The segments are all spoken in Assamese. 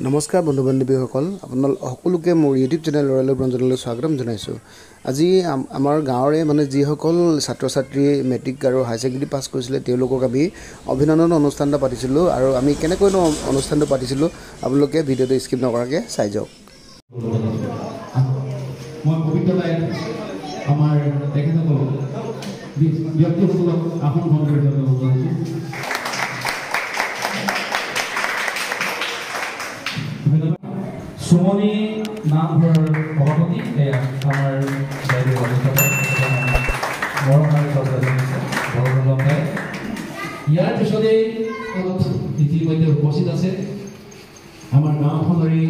নমস্কাৰ বন্ধু বান্ধৱীসকল আপোনালোক সকলোকে মোৰ ইউটিউব চেনেল ৰয়েল ৰঞ্জনলৈ স্বাগতম জনাইছোঁ। আজি আমাৰ গাঁৱৰে যিসকল ছাত্ৰ ছাত্ৰী মেট্ৰিক আৰু হাই ছেকেণ্ডেৰী পাছ কৰিছিলে তেওঁলোকক আমি অভিনন্দন অনুষ্ঠান এটা পাতিছিলোঁ আৰু আমি কেনেকৈনো অনুষ্ঠানটো পাতিছিলোঁ আপোনালোকে ভিডিঅ'টো স্কিপ নকৰাকৈ চাই যাওক। মই পবিত্ৰতাই আমাৰ তেখেতসকলক ব্যক্তিসকলক আসন গ্ৰহণ কৰিবলৈ অনুৰোধ জনাইছোঁ। সুমনি নামঘৰৰ সভাপতি আমাৰ ইয়াৰ পিছতেই ইতিমধ্যে উপস্থিত আছে আমাৰ গাঁওখনৰে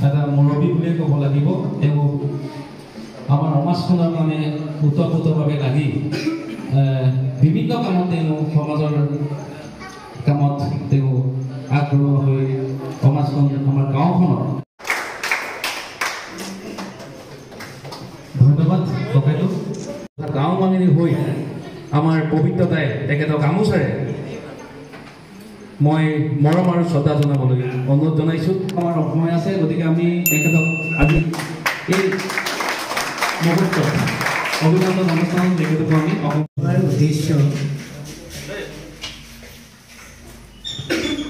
এটা মুৰব্বী বুলিয়ে ক'ব লাগিব। তেওঁ আমাৰ সমাজখনৰ কাৰণে ওতঃপ্ৰোতভাৱে লাগি বিভিন্ন কামত তেওঁ সমাজৰ কামত তেওঁ আগ্ৰহ হৈ সমাজখন আমাৰ গাঁওখনৰ ধন্যবাদ ককাইদেউ গাঁও মানুহ হৈ আমাৰ পবিত্ৰতাই তেখেতক গামোচাৰে মই মৰম আৰু শ্ৰদ্ধা জনাবলৈ অনুৰোধ জনাইছোঁ। আমাৰ সময় আছে, গতিকে আমি তেখেতক আজি এই মুহূৰ্ত অভিনন্দন অনুষ্ঠান তেখেতক আমি উদ্দেশ্য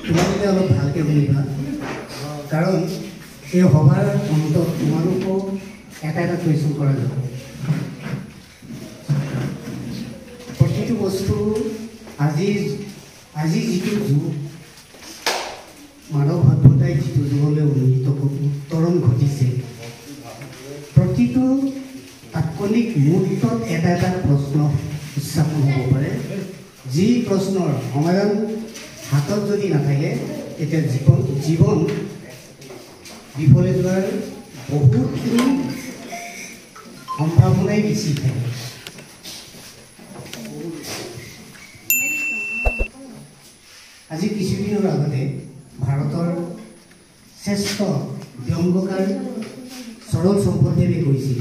তোমালোকে অলপ ভালকৈ শুনিবা, কাৰণ এই সভাৰ অন্তত তোমালোকক এটা এটা কুৱেশ্যন কৰা যাব। প্ৰতিটো বস্তু আজি যিটো যুগ মানৱ সভ্যতাই যিটো যুগলৈ উত্তৰণ ঘটিছে, প্ৰতিটো তাৎক্ষণিক মুহূৰ্তত এটা এটা প্ৰশ্ন উত্থাপন হ'ব পাৰে, যি প্ৰশ্নৰ সমাধান হাতত যদি নাথাকে তেতিয়া জীৱন বিফলে যোৱাৰ বহুতখিনি সম্ভাৱনাই বেছি থাকে। আজি কিছুদিনৰ আগতে ভাৰতৰ শ্ৰেষ্ঠ ব্যংগকাৰ সৰল সম্পদেৱে কৈছিল,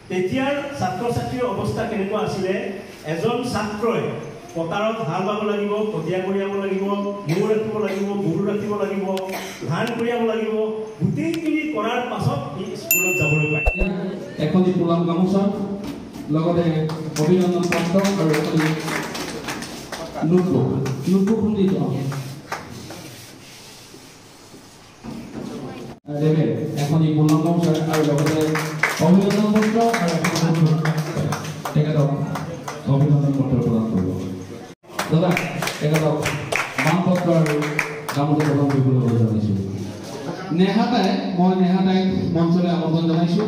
তেতিয়াৰ ছাত্ৰ ছাত্ৰীৰ অৱস্থা কেনেকুৱা আছিলে? এজন ছাত্ৰই পথাৰত হাল বাব লাগিব, কঠীয়া কঢ়িয়াব লাগিব, মৌ ৰাখিব লাগিব, গৰু ৰাখিব লাগিব, ধান কঢ়িয়াব লাগিব, গোটেইখিনি কৰাৰ পাছত স্কুলত যাবলৈ পায়। এখনি পুলাম গামোচা লগতে অভিনন্দন পত্ৰ আৰু এখনি নোটবুক খুন্দি এখনি পুলাম গামোচা আৰু লগতে অভিনন্দন পত্ৰ আৰু তেখেতক অভিনন্দন পত্ৰ প্ৰদান কৰিব। দাদা তেখেতক মানপত্ৰ আৰু গামোচা প্ৰদান কৰিবলৈ অনুৰোধ জনাইছোঁ। মই নেহাতাইক মঞ্চলৈ আমন্ত্ৰণ জনাইছোঁ।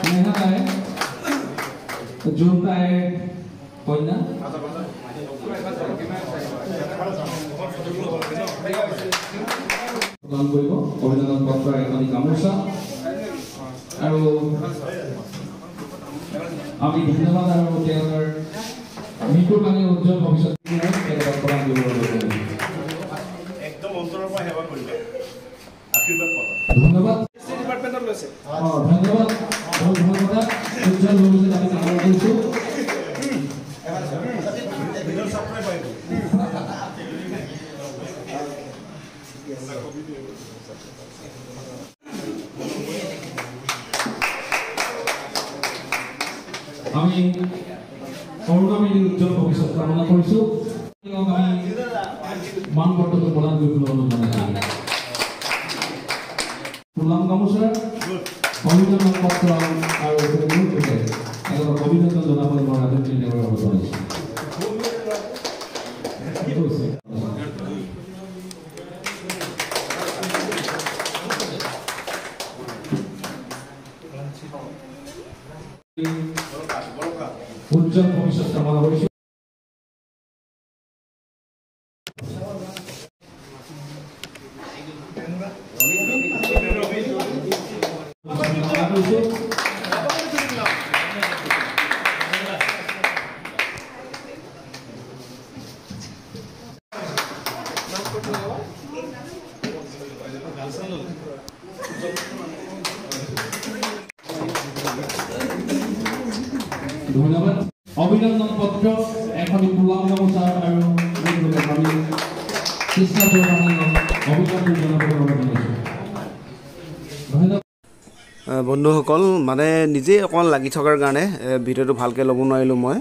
নেহাতাই জোনতাই কন্যা প্ৰদান কৰিব অভিনন্দন পত্ৰ এখনি গামোচা আৰু আমি ধন্যবাদ আৰু তেওঁলোকৰ মৃত্যুৰ কাৰণে উজ্জ্বল ভৱিষ্যত প্ৰদান কৰিব একদম অন্তৰৰ পৰা সেৱা কৰিব। আশীৰ্বাদ ধন্যবাদ ধন্যবাদ বহুত ধন্যবাদ উজ্জ্বল ভৱিষ্যত আমি কামনা কৰিছোঁ। আমি অৰুণামীৰ উজ্জ্বল ভৱিষ্যত কামনা কৰিছোঁ। আমি মানপত্ৰটো প্ৰদান কৰিবলৈ অনুৰোধ জনাইছোঁ। পুলাম গামোচাৰ অভিনন্দন পত্ৰ আৰু অভিনন্দন জনাবলৈ মই ৰাজনীতি নেওয়াৰ অনুৰোধ জনাইছোঁ। উজ্জ্বল ভবিষ্যৎ কামনা কৰিছোঁ। ধন্যবাদ। অভিনন্দন পত্ৰ এখনি পূৰ্ণাংগ গামোচা আৰু আমি কৃষ্ণ অভিনন্দন জনাবলৈ জনাইছোঁ। ধন্যবাদ। বন্ধুসকল মানে নিজেই অকণমান লাগি থকাৰ কাৰণে ভিডিঅ'টো ভালকৈ ল'ব নোৱাৰিলোঁ মই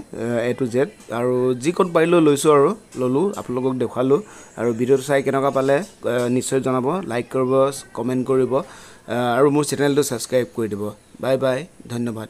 A to Z আৰু যিকণ পাৰিলোঁ লৈছোঁ আৰু ল'লোঁ আপোনালোকক দেখুৱালোঁ আৰু ভিডিঅ'টো চাই কেনেকুৱা পালে নিশ্চয় জনাব, লাইক কৰিব, কমেণ্ট কৰিব আৰু মোৰ চেনেলটো ছাবস্ক্ৰাইব কৰি দিব। বাই বাই, ধন্যবাদ।